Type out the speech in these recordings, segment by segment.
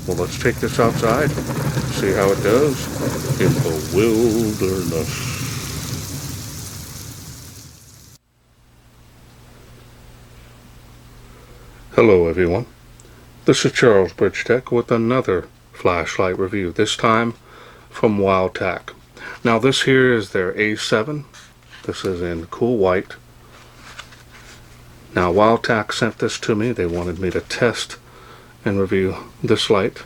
Well, let's take this outside, see how it does in the wilderness. Hello everyone, this is Charles BridgTec with another flashlight review, this time from WowTac. Now this here is their A7, this is in cool white. Now WowTac sent this to me, they wanted me to test and review this light.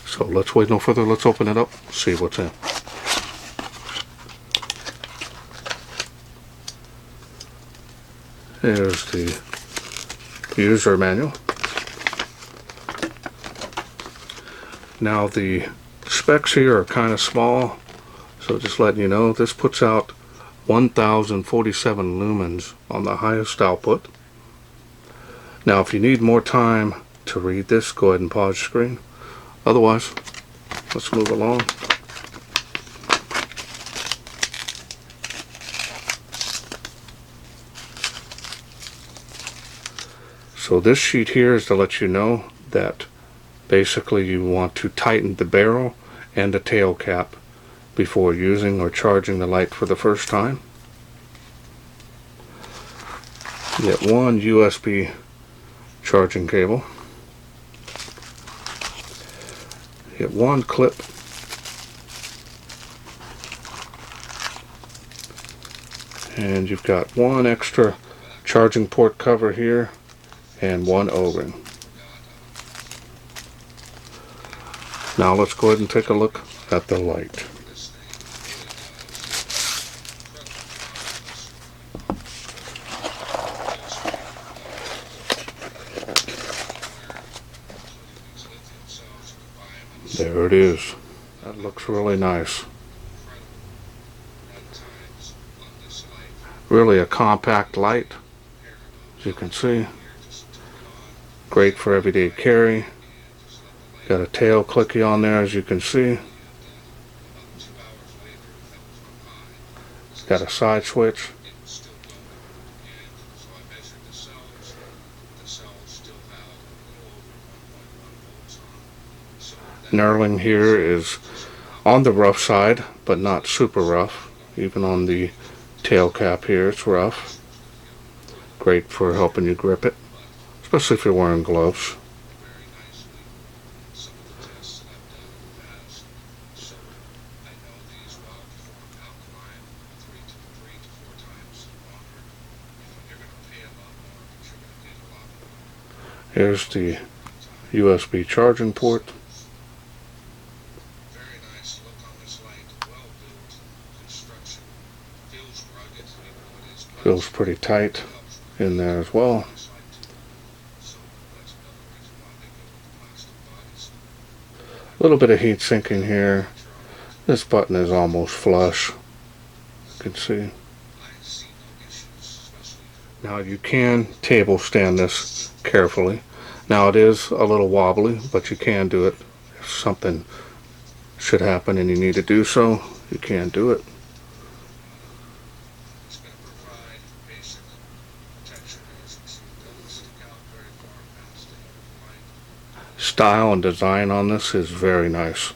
So let's wait no further, let's open it up, see what's in. There's the user manual. Now the specs here are kind of small, so just letting you know, this puts out 1047 lumens on the highest output. Now if you need more time to read this, go ahead and pause the screen. Otherwise, let's move along. So this sheet here is to let you know that basically you want to tighten the barrel and the tail cap before using or charging the light for the first time. You get one USB charging cable. You get one clip. And you've got one extra charging port cover here and one O-ring. Now let's go ahead and take a look at the light. There it is. That looks really nice. Really a compact light, as you can see. Great for everyday carry. Got a tail clicky on there, as you can see. Got a side switch. Knurling here is on the rough side, but not super rough. Even on the tail cap here, it's rough. Great for helping you grip it, especially if you're wearing gloves. Here's the USB charging port. Feels pretty tight in there as well. A little bit of heat sinking here. This button is almost flush, you can see. Now you can table stand this carefully. Now it is a little wobbly, but you can do it. If something should happen and you need to do so, you can do it. Style and design on this is very nice.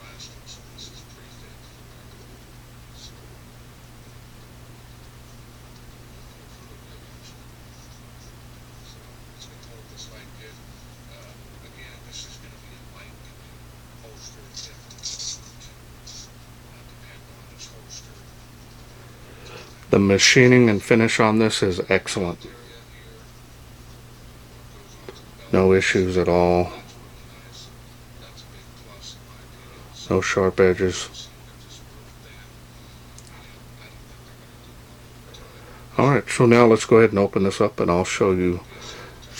The machining and finish on this is excellent. No issues at all. No sharp edges. Alright, so now let's go ahead and open this up and I'll show you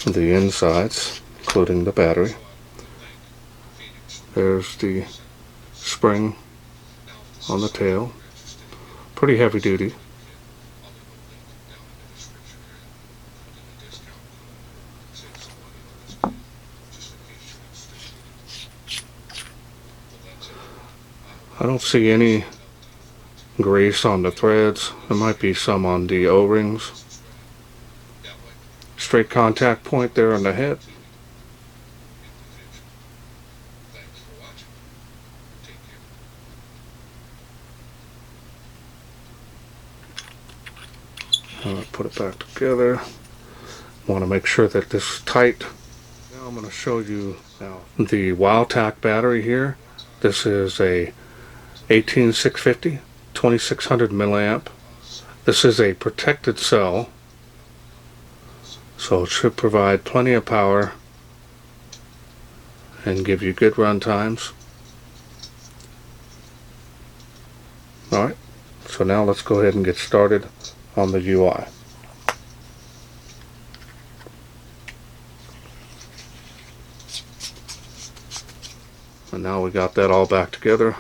the insides, including the battery. There's the spring on the tail. Pretty heavy duty. I don't see any grease on the threads. There might be some on the O-rings. straight contact point there on the head. Put it back together. Want to make sure that this is tight. Now I'm going to show you the WowTac battery here. This is a 18650 2600 milliamp. This is a protected cell, so it should provide plenty of power and give you good run times. Alright, so now let's go ahead and get started on the UI. And now we got that all back together.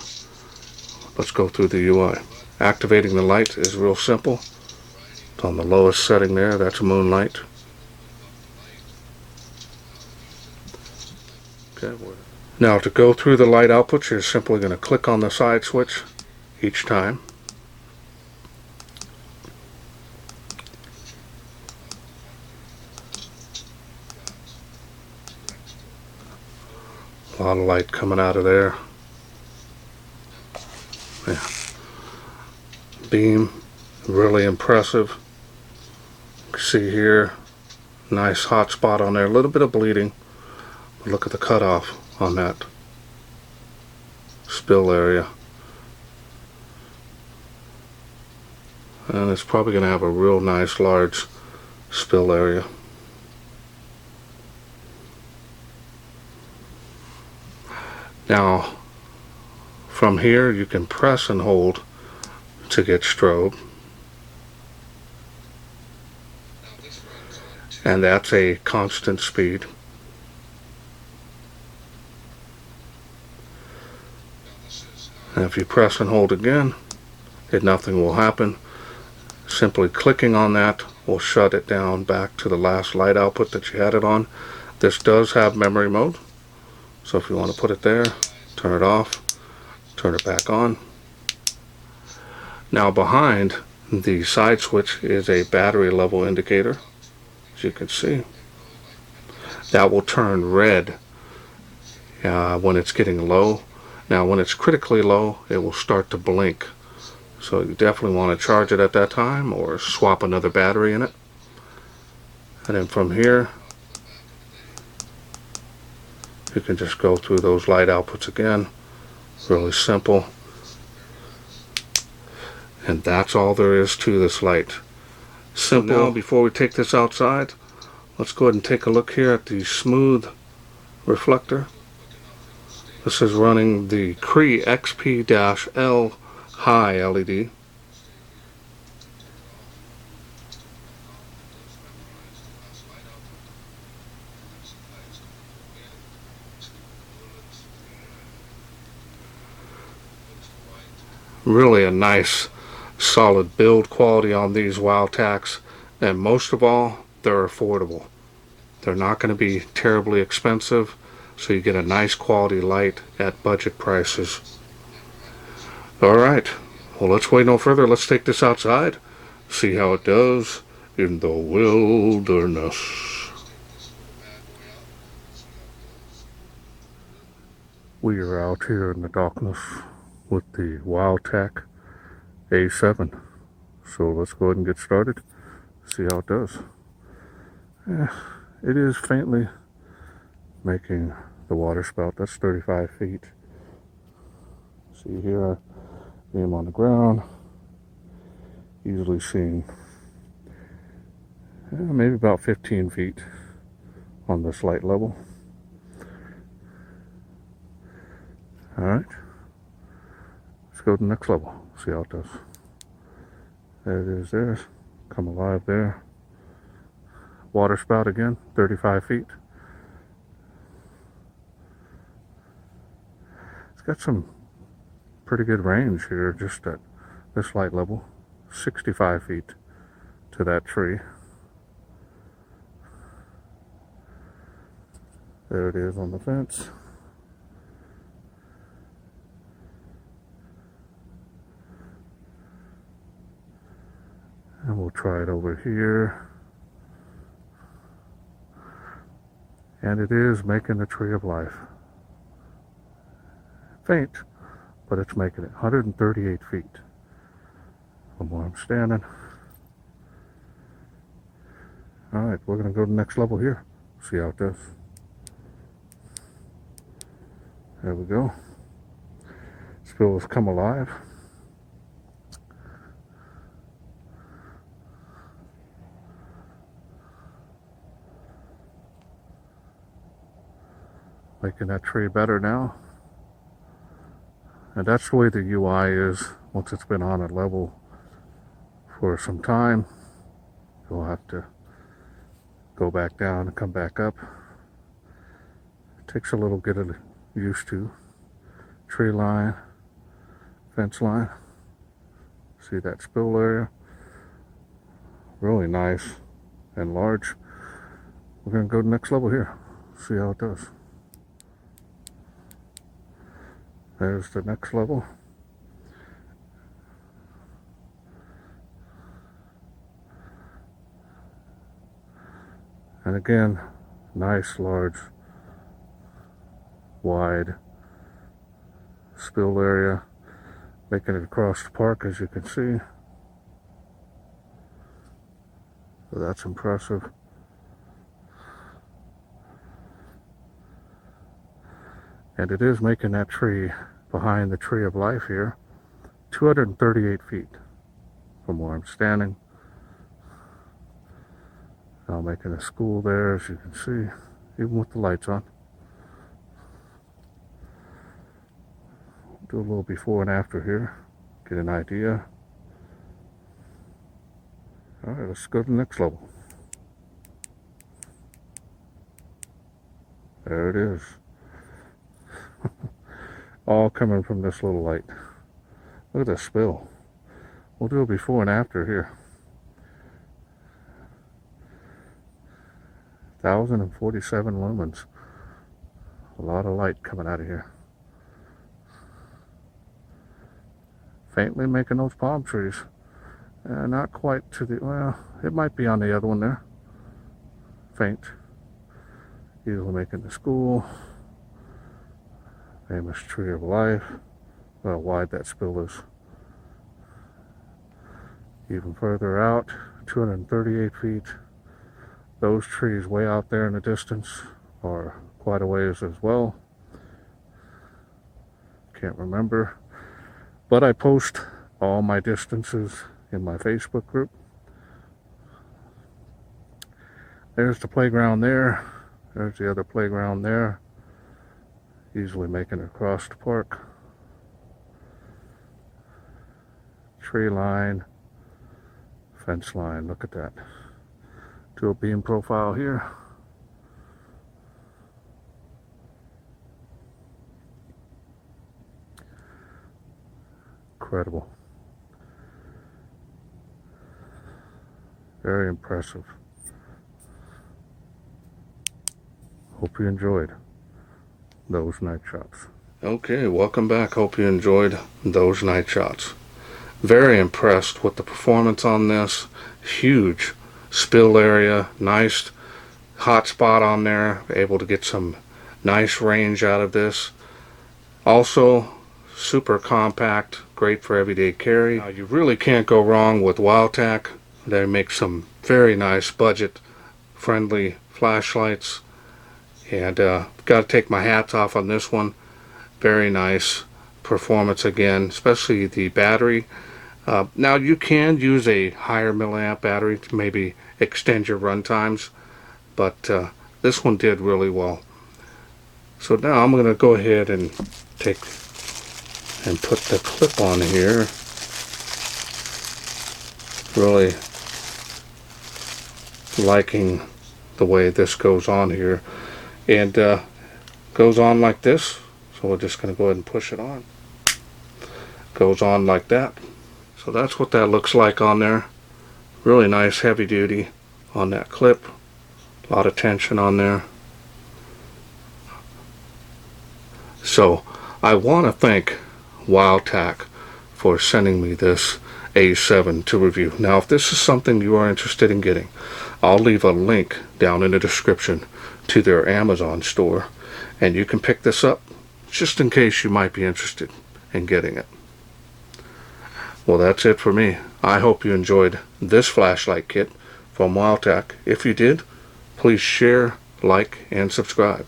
Let's go through the UI. Activating the light is real simple. It's on the lowest setting there, that's moonlight. Okay. Now to go through the light outputs, you're simply going to click on the side switch each time. A lot of light coming out of there. Yeah. Beam, really impressive. You can see here, nice hot spot on there, a little bit of bleeding. But look at the cutoff on that spill area. And it's probably going to have a real nice large spill area. Now, from here you can press and hold to get strobe. And that's a constant speed. And if you press and hold again, nothing will happen. Simply clicking on that will shut it down back to the last light output that you had it on. This does have memory mode, so if you want to put it there, turn it off, turn it back on. Now behind the side switch is a battery level indicator, as you can see. That will turn red when it's getting low. Now when it's critically low, it will start to blink. So you definitely want to charge it at that time or swap another battery in it. And then from here, you can just go through those light outputs again. Really simple. And that's all there is to this light. Simple. So now before we take this outside, let's go ahead and take a look here at the smooth reflector. This is running the Cree XP-L high LED. Really a nice solid build quality on these WowTacs, and most of all, they're affordable. They're not going to be terribly expensive, so you get a nice quality light at budget prices. Alright, well, let's wait no further. Let's take this outside, see how it does in the wilderness. We are out here in the darkness with the WowTac A7. So let's go ahead and get started, see how it does. It is faintly making the water spout. That's 35 feet. See here, I am on the ground, easily seeing maybe about 15 feet on this light level. Alright, let's go to the next level, see how it does. There it is there, come alive there. Water spout again, 35 feet. It's got some pretty good range here just at this light level. 65 feet to that tree. There it is on the fence. And we'll try it over here. And it is making the tree of life. Faint, but it's making it 138 feet from where I'm standing. Alright, we're going to go to the next level here. See how it does. There we go. Spill has come alive. Making that tree better now. And that's the way the UI is once it's been on a level for some time. You'll have to go back down and come back up. It takes a little getting used to. Tree line, fence line. See that spill area? Really nice and large. We're going to go to the next level here. See how it does. There's the next level. And again, nice, large, wide spill area, making it across the park, as you can see. So that's impressive. And it is making that tree behind the tree of life here 238 feet from where I'm standing. Now making a school there, as you can see, even with the lights on. Do a little before and after here, get an idea. Alright, let's go to the next level. There it is. All coming from this little light. Look at the spill. We'll do a before and after here. 1,047 lumens. A lot of light coming out of here. Faintly making those palm trees. Not quite to the, well, it might be on the other one there. Faint. Easily making the school. Famous tree of life. Look how wide that spill is. Even further out, 238 feet. Those trees way out there in the distance are quite a ways as well. Can't remember. But I post all my distances in my Facebook group. There's the playground there. There's the other playground there. Easily making it across the park. Tree line, fence line, look at that. Do a beam profile here. Incredible. Very impressive. Hope you enjoyed those night shots. Okay, welcome back. Hope you enjoyed those night shots. Very impressed with the performance on this. Huge spill area, nice hot spot on there, able to get some nice range out of this. Also super compact, great for everyday carry. Now, you really can't go wrong with WowTac. They make some very nice budget friendly flashlights, and got to take my hats off on this one. Very nice performance again, especially the battery. Now you can use a higher milliamp battery to maybe extend your run times, but this one did really well. So now I'm going to go ahead and take and put the clip on here. Really liking the way this goes on here, and goes on like this. So we're just going to go ahead and push it on. Goes on like that. So that's what that looks like on there. Really nice heavy duty on that clip. A lot of tension on there. So I want to thank WowTac for sending me this A7 to review. Now if this is something you are interested in getting, I'll leave a link down in the description to their Amazon store, and you can pick this up just in case you might be interested in getting it. Well, that's it for me. I hope you enjoyed this flashlight kit from WowTac. If you did, please share, like, and subscribe.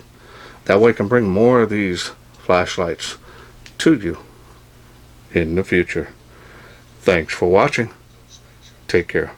That way I can bring more of these flashlights to you in the future. Thanks for watching. Take care.